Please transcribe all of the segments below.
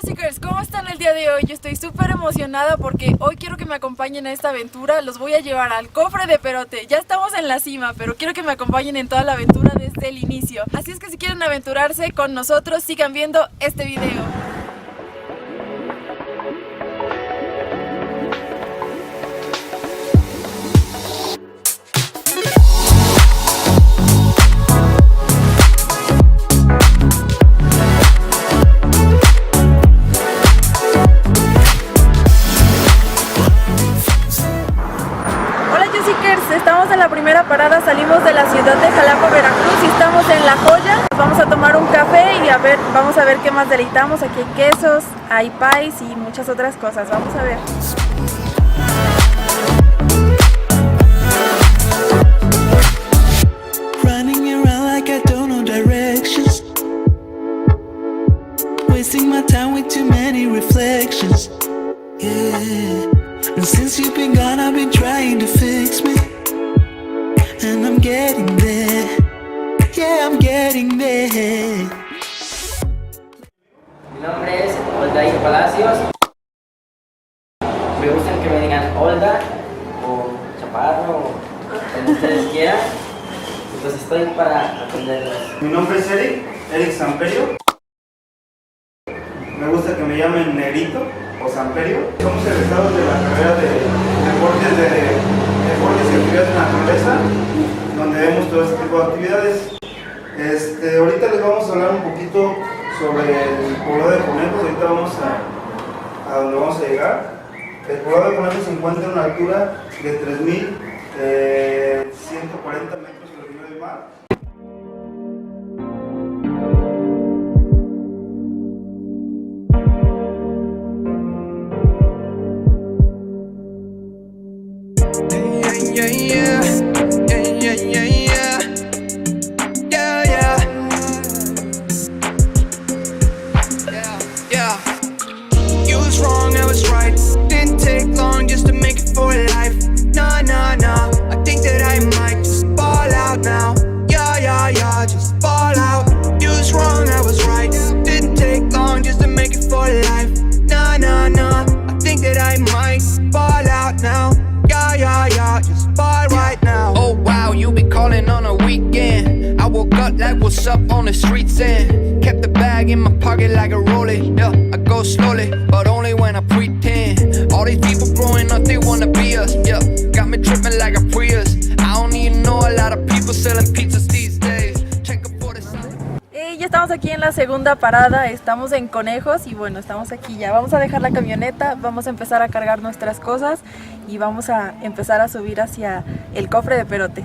Jessicers, ¿cómo están el día de hoy? Yo estoy súper emocionada porque hoy quiero que me acompañen a esta aventura. Los voy a llevar al cofre de Perote. Ya estamos en la cima, pero quiero que me acompañen en toda la aventura desde el inicio. Así es que si quieren aventurarse con nosotros, sigan viendo este video. Estamos en la primera parada, salimos de la ciudad de Jalapa, Veracruz y estamos en La Joya. Vamos a tomar un café y vamos a ver qué más deleitamos. Aquí hay quesos, hay pies y muchas otras cosas. Vamos a ver. Running around like I don't know directions, wasting my time with too many reflections. Yeah. And since you've been gone, I've been trying to fix me, and I'm getting there. Yeah, I'm getting there. Mi nombre es Oldair Palacios. Me gustan que me digan Olda o Chaparro o como ustedes quieran. Pues estoy para atenderlos. Mi nombre es Eric Samperio. Me gusta que me llamen Negrito o Samperio. Somos egresados de la carrera de deportes y actividades de naturaleza, donde vemos todo este tipo de actividades. Ahorita les vamos a hablar un poquito sobre el poblado de Conejos. Ahorita vamos a donde vamos a llegar. El poblado de Conejos se encuentra a una altura de 3.140 metros sobre el nivel del mar. Like what's up on the streets and kept the bag in my pocket like a rollie. Yeah, I go slowly, but only when I pretend. All these people growing up, they wanna be us. Yeah, got me tripping like a Prius. I don't even know a lot of people selling pizzas these days. Check up for the sun. Ya estamos aquí en la segunda parada, estamos en Conejos y bueno, estamos aquí ya. Vamos a dejar la camioneta, vamos a empezar a cargar nuestras cosas y vamos a empezar a subir hacia el cofre de Perote.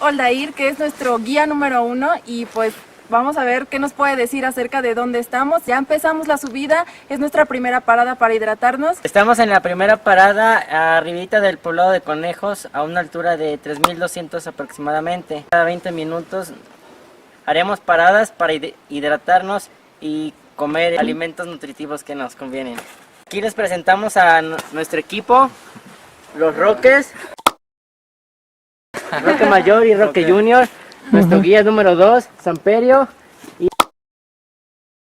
Oldair, que es nuestro guía número 1, y pues vamos a ver qué nos puede decir acerca de dónde estamos. Ya empezamos la subida, es nuestra primera parada para hidratarnos. Estamos en la primera parada, arribita del poblado de Conejos, a una altura de 3200 aproximadamente. Cada 20 minutos haremos paradas para hidratarnos y comer alimentos nutritivos que nos convienen. Aquí les presentamos a nuestro equipo, los Roques, Roque Mayor y Roque Junior, nuestro guía número 2, Samperio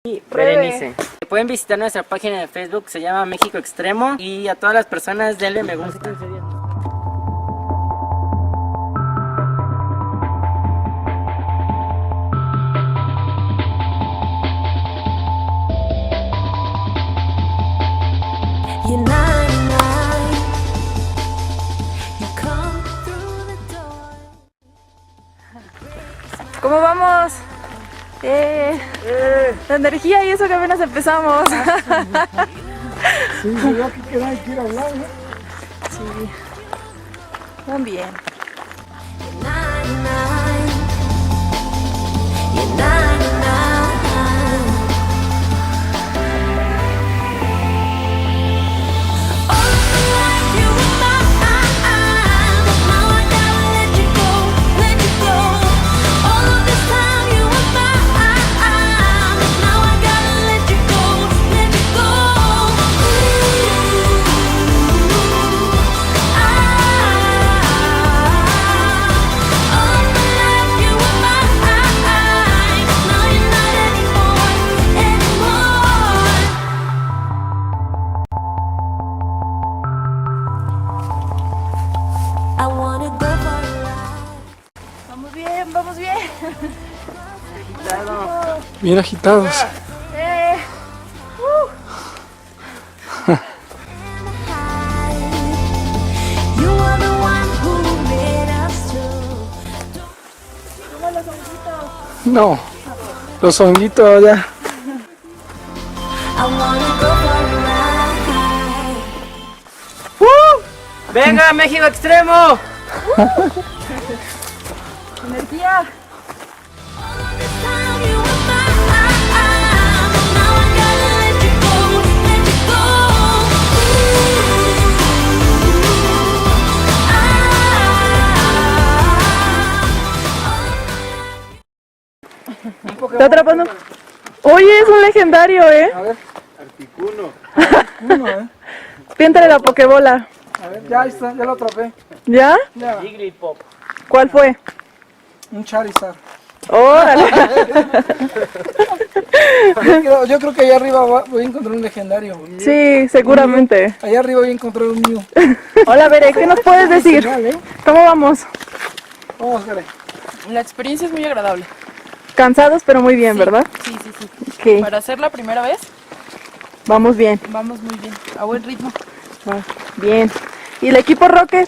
y Berenice. Pueden visitar nuestra página de Facebook, se llama México Extremo, y a todas las personas denle me gusta. You're 99. You come through the door. ¿Cómo vamos? La energía y eso que apenas empezamos. Sí, yo que hay que ir a hablar, ¿no? Sí. Van bien. You're 99. You're 99. All of the life you were mine. Now I gotta let you go, let you go. All of this time you were mine. Now I gotta let you go, let you go. All of my life you were mine. Now you're not anymore, anymore. I wanna go for a ride. Vamos bien, vamos bien. Bien agitados. You are the one who made us two. No, los honguitos ya. I wanna go for a ride. ¡Venga, México Extremo! Energía. All of this time you were mine. Now I gotta let you go, let you go. ¿Está atrapando? Oye, es un legendario, ¿eh? A ver. Piéntale la pokebola. A ver, ya está, ya lo atrapé. ¿Ya? Ya, Jigglypuff. ¿Cuál fue? un Charizard. ¡Órale! Yo creo que allá arriba voy a encontrar un legendario. Sí, seguramente. Allá arriba voy a encontrar un Mew. Hola, Bere, ¿qué nos puedes decir? ¿Cómo vamos? Vamos, Gare. La experiencia es muy agradable. Cansados, pero muy bien, ¿verdad? Sí, sí, sí. Ok, Para hacer la primera vez, vamos bien. vamos muy bien, a buen ritmo. Va, bien. ¿Y el equipo Rocket?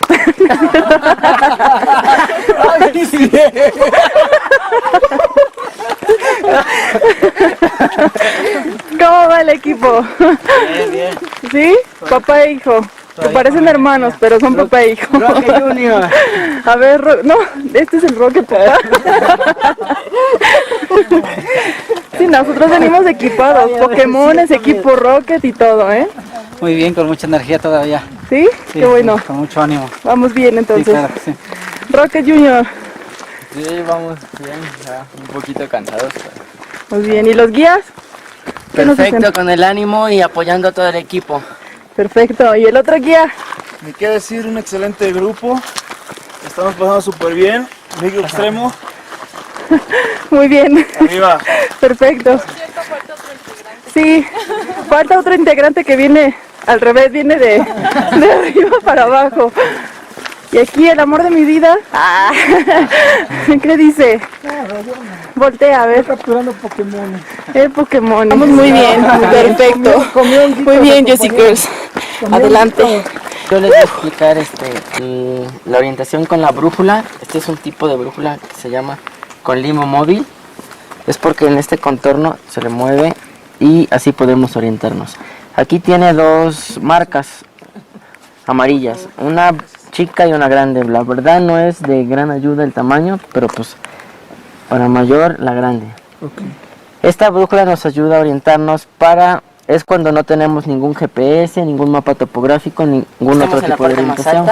¿Cómo va el equipo? Bien, bien. ¿Sí? Papá e hijo. Que parecen hermanos, pero son papá e hijo. Roque Junior. A ver, no, este es el Rocket, papá. Sí, nosotros venimos equipados. Pokémon es equipo Rocket y todo, ¿eh? Muy bien, con mucha energía todavía. ¿Sí? Sí, Qué bueno. Con mucho ánimo. Vamos bien Sí, entonces. claro que sí. Rocket Junior. Sí, vamos bien, ya un poquito cansados. Muy bien. ¿Y los guías? ¿Qué nos Perfecto, dicen? con el ánimo y apoyando a todo el equipo. Perfecto. ¿Y el otro guía? Me queda decir un excelente grupo. Estamos pasando súper bien. México Extremo. Muy bien. Arriba. Perfecto. Sí, falta otro integrante que viene al revés, viene de arriba para abajo. Y aquí el amor de mi vida. Ah, ¿qué dice? Voltea a ver. Capturando Pokémon. El Pokémon. Vamos muy bien, perfecto. Muy bien, Jessie Girls. Adelante. Yo les voy a explicar la orientación con la brújula. Este es un tipo de brújula que se llama con limo móvil. Es porque en este contorno se le mueve y así podemos orientarnos. Aquí tiene dos marcas amarillas, una chica y una grande. La verdad no es de gran ayuda el tamaño, pero pues para mayor la grande. Esta brújula nos ayuda a orientarnos es cuando no tenemos ningún GPS, ningún mapa topográfico, ningún otro tipo de orientación.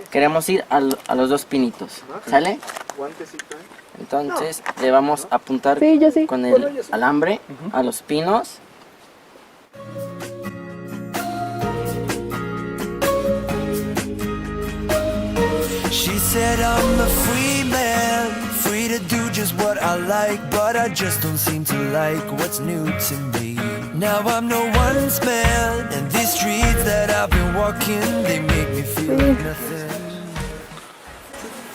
Queremos ir a los 2 pinitos, ¿sale? Entonces le vamos a apuntar con el alambre a los pinos. She said I'm a free man, free to do just what I like, but I just don't seem to like what's new to me. Now I'm no one's man, and these streets that I've been walking, they make me feel like nothing.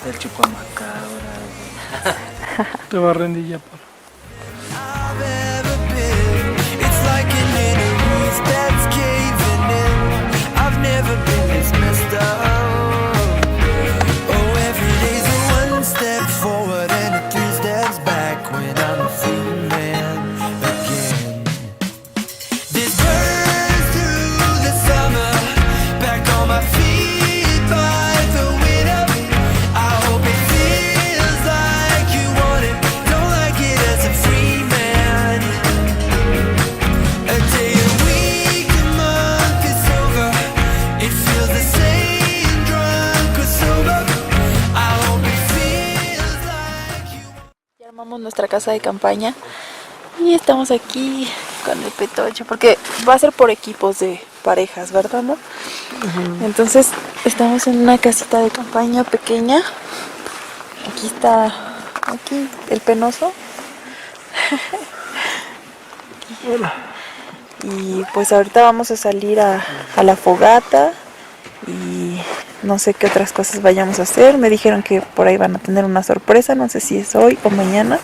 El chupamacabra. Te va a rendir ya, por. I've ever been, it's like an inner east that's caving in. I've never been this messed up. Step forward and 3 steps back when I'm a free man again. This burns through the summer, back on my feet by the winter. I hope it feels like you want it, don't like it as a free man. A day, a week, a month is over, it feels the same, drunk or sober. I hope it Armamos nuestra casa de campaña y estamos aquí con el Petocho porque va a ser por equipos de parejas, ¿verdad, no? Entonces estamos en una casita de campaña pequeña. Aquí está el penoso. Y pues ahorita vamos a salir a la fogata y no sé qué otras cosas vayamos a hacer. Me dijeron que por ahí van a tener una sorpresa, no sé si es hoy o mañana.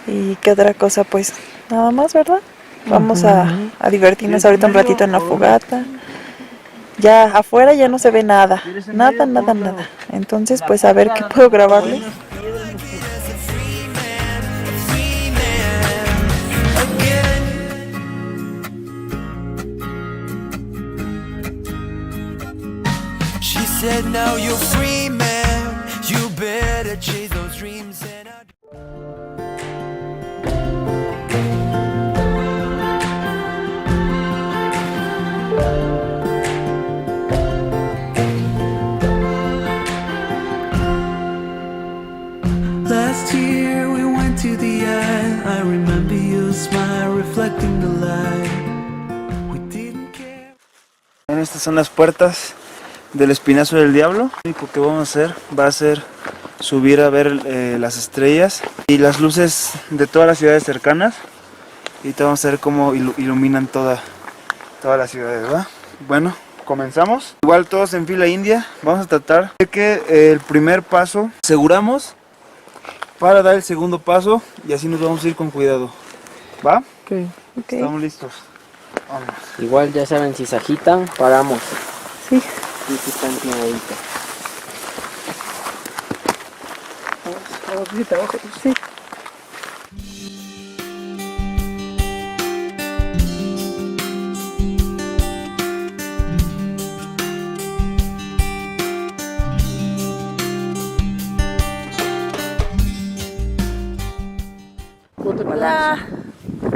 Y qué otra cosa, pues nada más, ¿verdad? Vamos a divertirnos ahorita un ratito en la fogata. Ya afuera ya no se ve nada, nada. Entonces pues a ver qué puedo grabarles. She said now you're free man, you better chase those dreams and Last year we went to the eye. I remember your smile reflecting the light. We didn't care. Estas son las puertas del Espinazo del Diablo. Lo único que vamos a hacer va a ser subir a ver las estrellas y las luces de todas las ciudades cercanas. Y te vamos a ver cómo iluminan todas las ciudades, ¿verdad? Bueno, comenzamos. Igual todos en fila india. Vamos a tratar de que el primer paso aseguramos para dar el segundo paso y así nos vamos a ir con cuidado. ¿Va? Okay. Estamos listos. Vamos. Igual ya saben, si se agitan, paramos. Sí. Y si están tiraditas. Sí. Hola.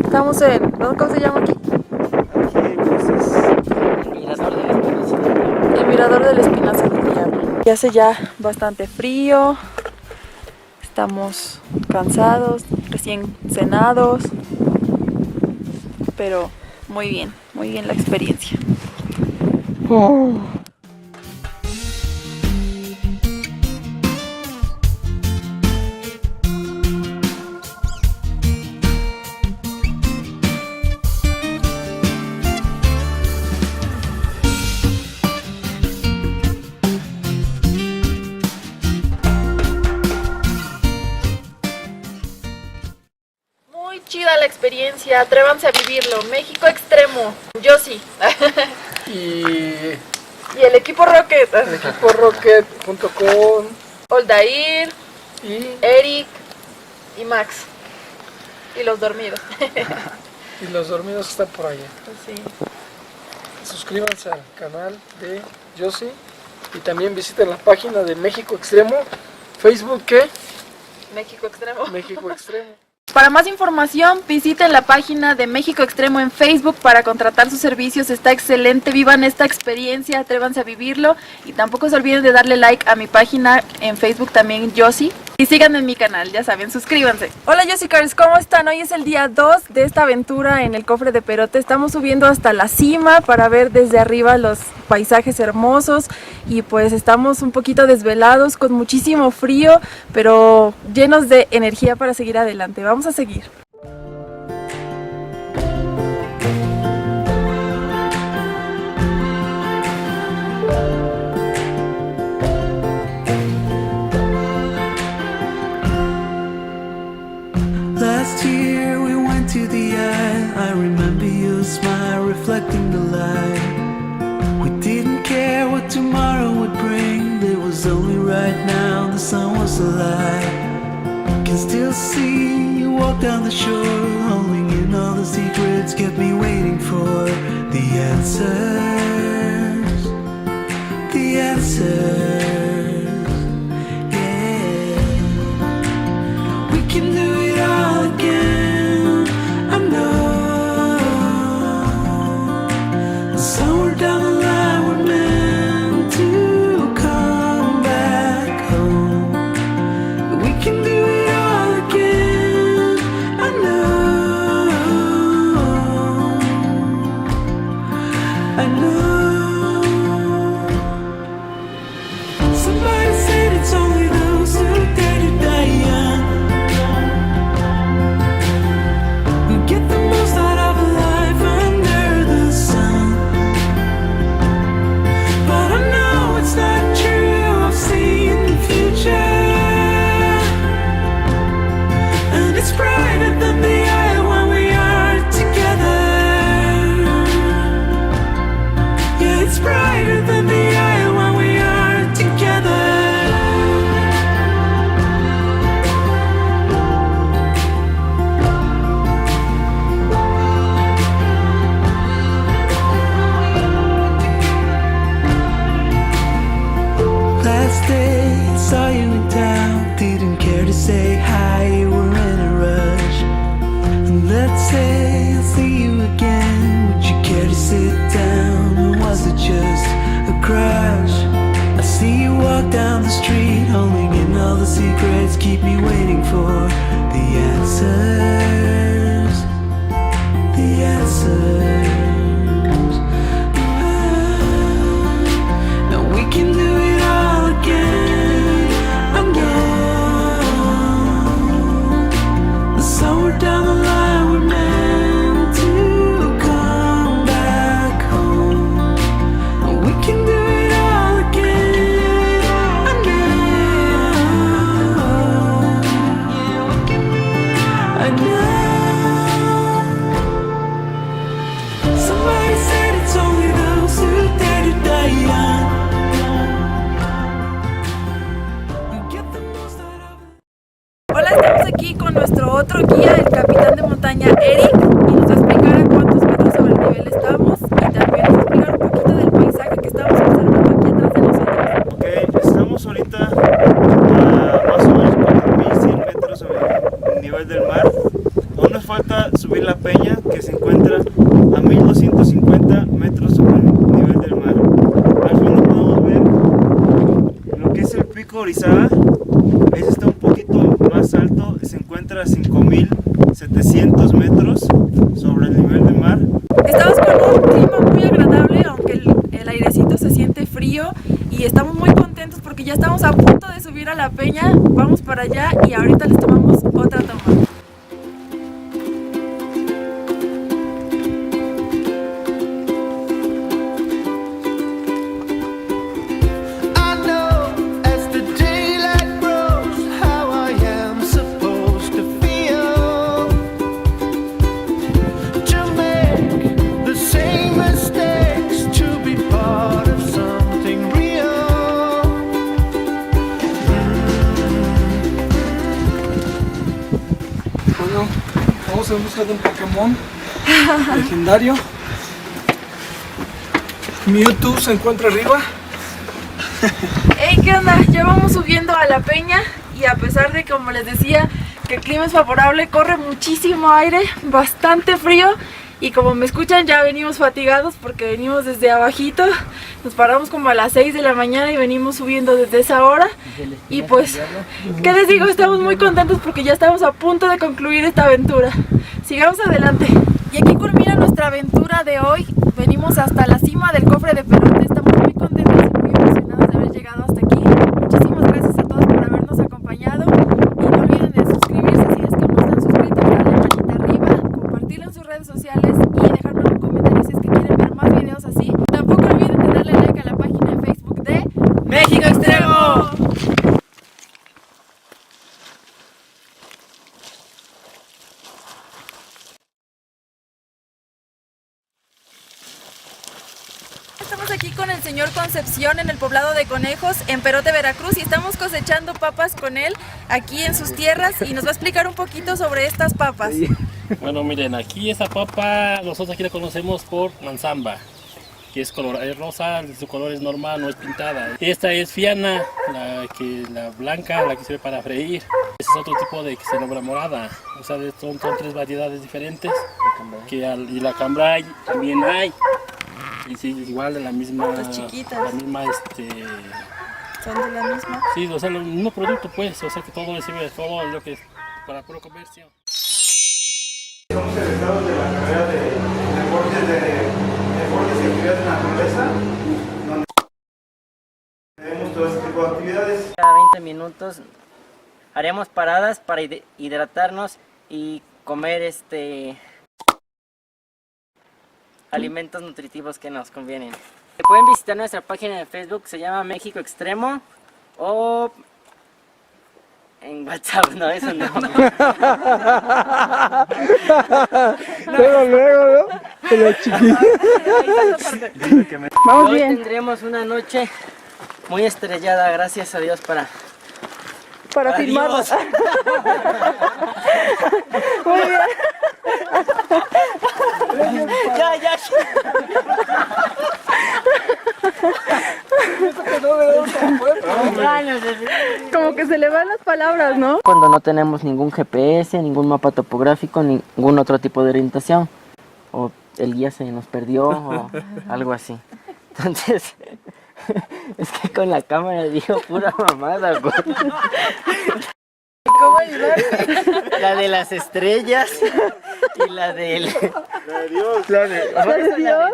Estamos en... ¿Cómo se llama aquí? El Mirador del Espinazo del Diablo. Ya hace ya bastante frío. Estamos cansados, recién cenados. Pero muy bien la experiencia. Muy chida la experiencia, atrévanse a vivirlo. México extremo, yo sí. Y el equipo Rocket. el equipo Rocket junto con Oldair, y Eric y Max. Y los dormidos. los dormidos están por allá. Sí. suscríbanse al canal de Josie y también visiten la página de México Extremo, Facebook, ¿qué? México Extremo. México Extremo. Para más información, visiten la página de México Extremo en Facebook para contratar sus servicios. Está excelente, vivan esta experiencia, atrévanse a vivirlo y tampoco se olviden de darle like a mi página en Facebook también, Josie. Y síganme en mi canal, ya saben, suscríbanse. Hola Josicars, ¿cómo están? Hoy es el día 2 de esta aventura en el Cofre de Perote. Estamos subiendo hasta la cima para ver desde arriba los paisajes hermosos y pues estamos un poquito desvelados con muchísimo frío, pero llenos de energía para seguir adelante. Vamos a seguir. Last year we went to the eye. I remember your smile reflecting the light. We didn't care what tomorrow would bring. It was only right now the sun was alive. Can still see you walk down the shore, holding in all the secrets, kept me waiting for the answers. The answers. Yeah. We can do it all again. I know. Somewhere down the line we're meant to come back home. We can do it all again. I know. I know. Somebody said it's only those who dare to die young who get the most out of a life under the sun. But I know it's not true. I've seen the future, and it's brighter than the eye when we are together. Yeah, it's brighter than the eye when we are together. Last day I saw you in town, didn't care to say hi, you were in a rush. And let's say I'll see you again, would you care to sit down, or was it just a crush? I see you walk down the street, holding in all the secrets, keep me waiting for the answers. The answers. Now we can do it all again. I know. Somewhere down the line we're meant to come back home. We can do it all again. I know. I know. Somebody said it's only those who dare to die young who get the most out of it. Hola, estamos aquí con nuestro otro guía, el capitán de montaña Eric, y nos va a explicar a cuántos metros sobre el nivel estamos y también nos va a explicar un poquito del paisaje que estamos observando aquí atrás de nosotros. Ok, estamos ahorita a más o menos 4.100 metros sobre el nivel del mar. Aún nos falta subir la peña, que se encuentra a 1.250 metros sobre el nivel del mar. Al fondo podemos ver lo que es el pico Orizaba. Ese está un poquito más alto, se encuentra a 5.700 metros sobre el nivel del mar. Estamos con un clima muy agradable, aunque el airecito se siente frío y estamos muy contentos porque ya estamos a punto de subir a la peña. Vamos para allá y ahorita les tomamos otra toma. I know as the daylight grows how I am supposed to feel, to make the same mistakes, to be part of something real. Bueno, vamos en busca de un Pokémon legendario. Mewtwo se encuentra arriba. Hey, ¿qué onda? Ya vamos subiendo a la peña y a pesar de, como les decía, que el clima es favorable, corre muchísimo aire, bastante frío y como me escuchan ya venimos fatigados porque venimos desde abajito, nos paramos como a las 6 de la mañana y venimos subiendo desde esa hora y pues, ¿qué les digo? Estamos muy contentos porque ya estamos a punto de concluir esta aventura. Sigamos adelante. Y aquí culmina nuestra aventura de hoy. Venimos hasta la cima del Cofre de Perote, estamos muy contentos y muy emocionados de haber llegado hasta aquí. Muchísimas gracias a todos por habernos acompañado y no olviden de suscribirse si es que no están suscritos, darle manita arriba, compartirlo en sus redes sociales y dejarme un comentario si es que quieren ver más videos así. Tampoco olviden de darle like a la página de Facebook de México Extremo. Estamos aquí con el señor Concepción en el poblado de Conejos, en Perote, Veracruz, y estamos cosechando papas con él aquí en sus tierras y nos va a explicar un poquito sobre estas papas. Bueno, miren, aquí esta papa nosotros aquí la conocemos por manzamba, que es color es rosa, su color es normal, no es pintada. Esta es fiana, la blanca, la que sirve para freír. Este es otro tipo de que se nombra morada. O sea, son tres variedades diferentes. Y la cambray también hay. Y sí, igual de la misma. Las chiquitas. La misma, Son de la misma. Sí, o sea, el mismo producto, pues. O sea, que todo sirve, todo lo que es para puro comercio. Somos egresados de la carrera de deportes y actividades de naturaleza, donde tenemos todo este tipo de actividades. Cada 20 minutos haremos paradas para hidratarnos y comer alimentos nutritivos que nos convienen. Pueden visitar nuestra página de Facebook, se llama México Extremo, o en WhatsApp, no, eso no. Luego, ¿no? Pero chiquito. Vamos Hoy bien. tendremos una noche muy estrellada, gracias a Dios para filmarnos. Dios. Muy bien. Ya. Como que se le van las palabras, ¿no? Cuando no tenemos ningún GPS, ningún mapa topográfico, ningún otro tipo de orientación, o el guía se nos perdió o algo así. Entonces, es que con la cámara digo pura mamada, güey. ¿Cómo ayudar? La de las estrellas y la del... La de Dios. La de Dios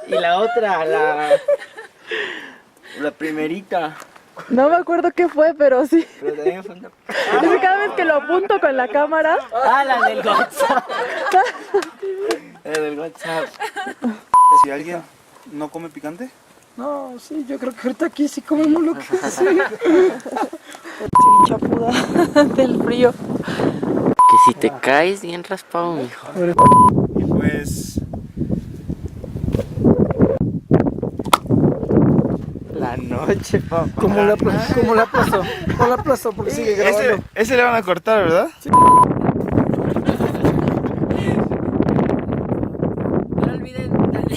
y la otra, la primerita. No me acuerdo qué fue, pero sí. Pero también fue una... Es que cada vez que lo apunto con la cámara. Ah, la del WhatsApp. La del WhatsApp. Si alguien no come picante, No, sí, yo creo que ahorita aquí sí comemos lo que sí. Chapuda del frío. Que si te caes bien raspado, mijo. y pues La noche, papá. ¿Cómo la aplazó? No la aplazó porque sigue grabando. ese le van a cortar, ¿verdad? No olviden darle